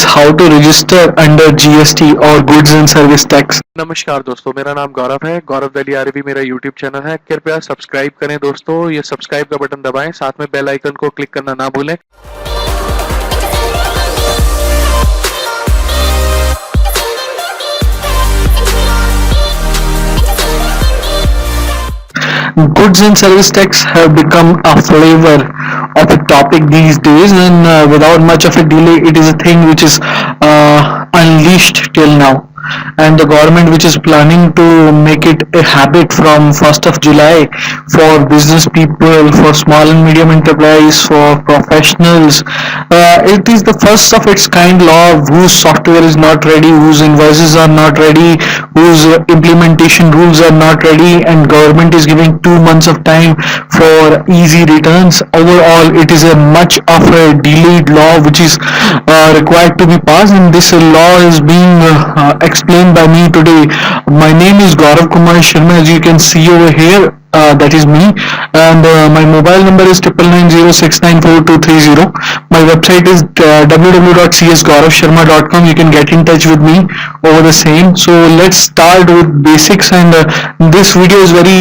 is how to register under GST or Goods and Service Tax. नमस्कार दोस्तों, मेरा नाम गौरव है। गौरव वैली आरबी मेरा यूट्यूब चैनल है। कृपया सब्सक्राइब करें दोस्तों, ये सब्सक्राइब का बटन दबाएं, साथ में बेल आइकन को क्लिक करना ना भूलें। Goods and service tax have become a flavor of a topic these days, and without much of a delay, it is a thing which is unleashed till now. And the government which is planning to make it a habit from 1st of July for business people, for small and medium enterprise, for professionals. It is the first of its kind law whose software is not ready, whose invoices are not ready, whose implementation rules are not ready, and government is giving 2 months of time for easy returns. Overall, it is a much of a delayed law which is required to be passed, and this law is being explained by me today. My name is Gaurav Kumar Sharma, as you can see over here. That is me, and my mobile number is 9990694230. My website is www.csgauravsharma.com. You can get in touch with me over the same. So let's start with basics, and this video is very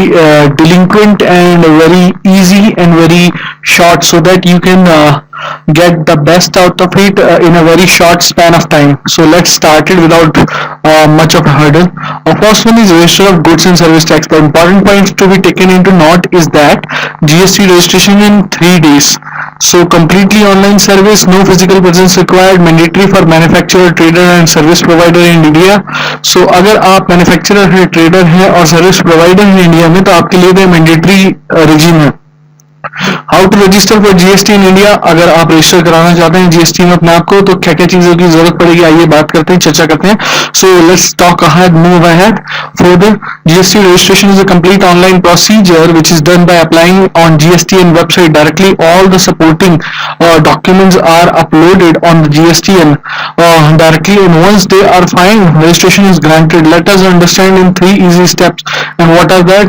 delinquent and very easy and very short, so that you can get the best out of it in a very short span of time. So let's start it without much of a hurdle. First one is register of goods and service tax. The important points to be taken into note is that GST registration in 3 days. So completely online service, no physical presence required, mandatory for manufacturer, trader and service provider in India. So अगर आप manufacturer है, trader है और service provider है India में, तो आपके लिए mandatory regime है. How to register for GST in India. अगर आप रजिस्टर कराना चाहते हैं जीएसटी में अपने आप को, तो क्या क्या चीजों की जरूरत पड़ेगी, आइए बात करते हैं, चर्चा करते हैं. So let's talk ahead, move ahead further. GST registration is a complete online procedure which is done by applying on GSTN website directly. All the supporting documents are uploaded on the GSTN directly, and once they are fine, registration is granted. Let us understand in 3 easy steps. And what are that?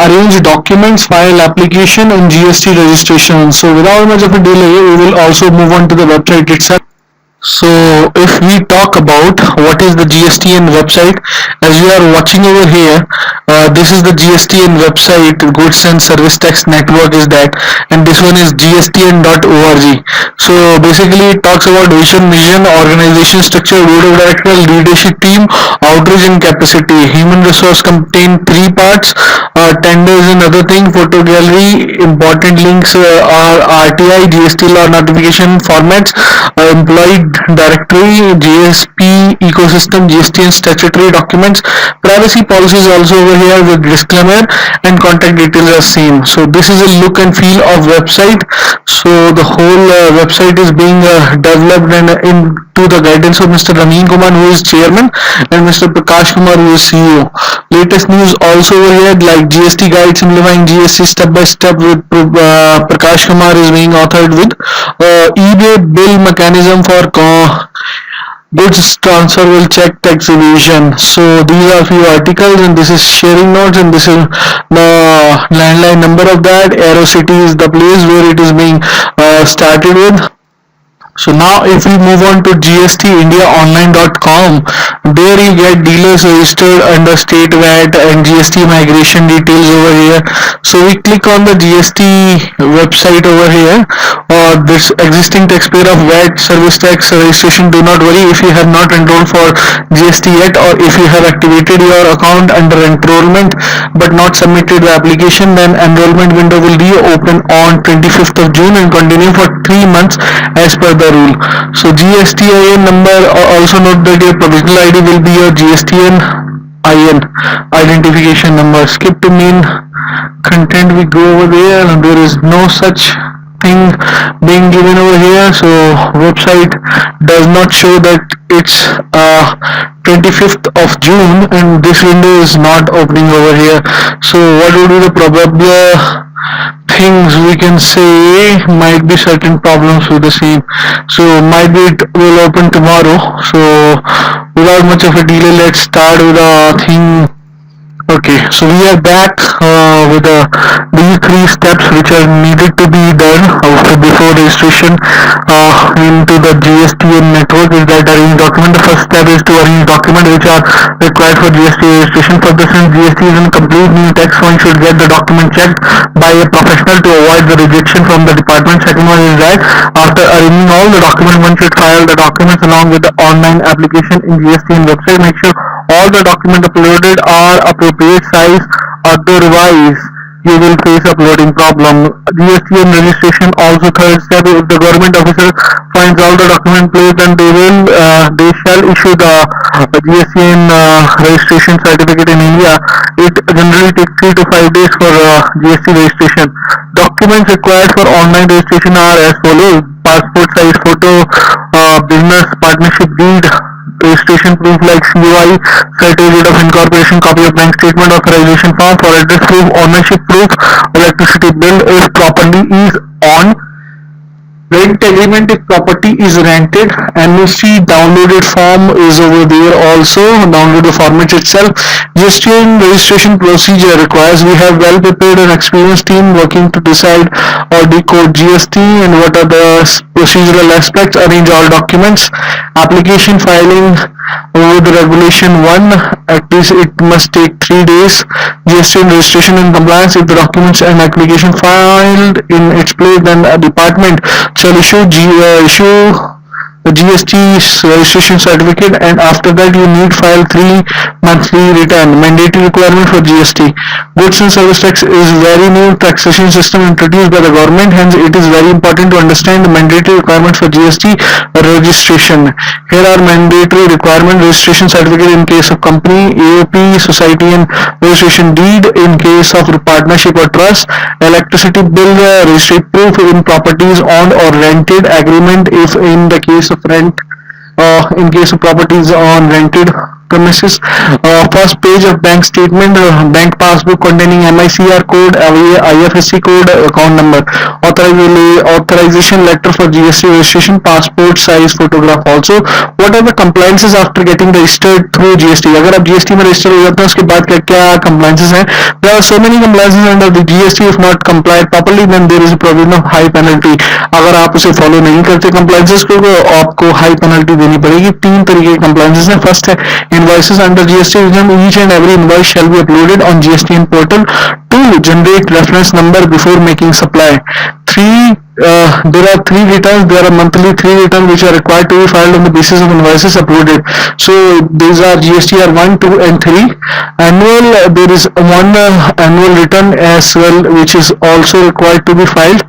Arrange documents, file application, and GST registration. So without much of a delay, we will also move on to the website itself. So if we talk about what is the GSTN website, as you are watching over here, this is the GSTN website, Goods and Service Tax Network is that, and this one is gstn.org. So basically it talks about vision, mission, organization structure, board of directors, leadership team, outreach and capacity. Human resource contain 3 parts, tenders and other thing, photo gallery, important links are RTI, GST law notification formats, employee directory, GSP ecosystem, GST and statutory documents, privacy policies also over here with disclaimer, and contact details are same. So this is a look and feel of website. So the whole website is being developed and into the guidance of Mr. Ramin Kumar, who is chairman, and Mr. Prakash Kumar, who is CEO. Latest news also over here, like GST guide simplifying GST step by step with Prakash Kumar is being authored with eBay bill mechanism for goods transfer will check tax evasion. So these are few articles, and this is sharing notes, and this is the landline number of that. Aero City is the place where it is being started with. So now if we move on to gstindiaonline.com, there you get dealers registered under state VAT and GST migration details over here. So we click on the GST website over here, or this existing taxpayer of VAT service tax registration. Do not worry if you have not enrolled for GST yet, or if you have activated your account under enrollment but not submitted the application, then enrollment window will reopen on 25th of June and continue for 3 months as per the rule. So GSTIN number, also note that your provisional ID will be your GSTN IN identification number. Skip to main content, we go over there, and there is no such thing being given over here. So website does not show that it's 25th of June, and this window is not opening over here. So what would be the probable things we can say? Might be certain problems with the same, so might be it will open tomorrow. So without much of a delay, let's start with a thing Okay, so we are back with these three steps which are needed to be done before registration into the GSTN network. Is that arrange document? The first step is to arrange document which are required for GST registration. For this, since GST is in complete new text, one should get the document checked by a professional to avoid the rejection from the department. Second one is that after arranging all the documents, one should file the documents along with the online application in GSTN website. Make sure all the documents uploaded are appropriate size, otherwise you will face uploading problem. GSTN registration also third step, if the government officer finds all the document placed, then they shall issue the GSTN registration certificate in India. It generally takes 3 to 5 days for GST registration. Documents required for online registration are as follows: passport size photo, business partnership deed, registration proof like COI, certificate of incorporation, copy of bank statement, authorization form for address proof, ownership proof, electricity bill if property is on rent agreement if property is rented. NOC downloaded form is over there also. Download the format itself. GSTN registration procedure requires we have well prepared and experienced team working to decide or decode GST and what are the procedural aspects. Arrange all documents. Application filing with regulation 1, at least it must take 3 days. GST registration and compliance, if the documents and application filed in its place, then a department shall issue the GST registration certificate, and after that you need file 3 monthly return. Mandatory requirement for GST. Goods and service tax is very new taxation system introduced by the government, hence it is very important to understand the mandatory requirement for GST registration. Here are mandatory requirement: registration certificate in case of company, AOP, society and registration deed in case of partnership or trust, electricity bill, registry proof in properties owned or rented, agreement if in the case of rent, in case of properties on rented premises, first page of bank statement, bank passbook containing MICR code, IFSC code, account number, authorization letter for GST registration, passport size photograph also. What are the compliances after getting registered through GST? अगर आप GST में register हो जाते हैं उसके बाद क्या क्या compliances हैं? There are so many compliances under the GST. If not complied properly, then there is a provision of high penalty. अगर आप उसे follow नहीं करते compliances को, तो आपको high penalty देनी पड़ेगी. 3 तरीके के compliances हैं. First है invoices under GST. Each and every invoice shall be uploaded on GSTN portal to generate reference number before making supply. There are 3 returns. There are monthly 3 returns which are required to be filed on the basis of invoices uploaded. So these are GSTR 1, 2 and 3. Annual, there is one annual return as well which is also required to be filed.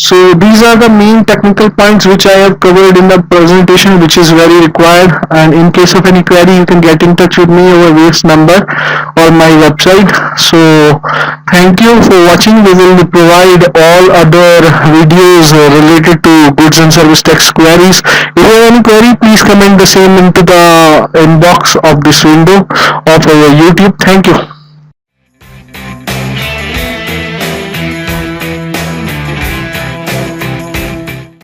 So these are the main technical points which I have covered in the presentation, which is very required, and in case of any query you can get in touch with me over this number or my website. So thank you for watching. We will provide all other videos related to goods and service tax queries. If you have any query, please comment the same into the inbox of this window of our YouTube. Thank you.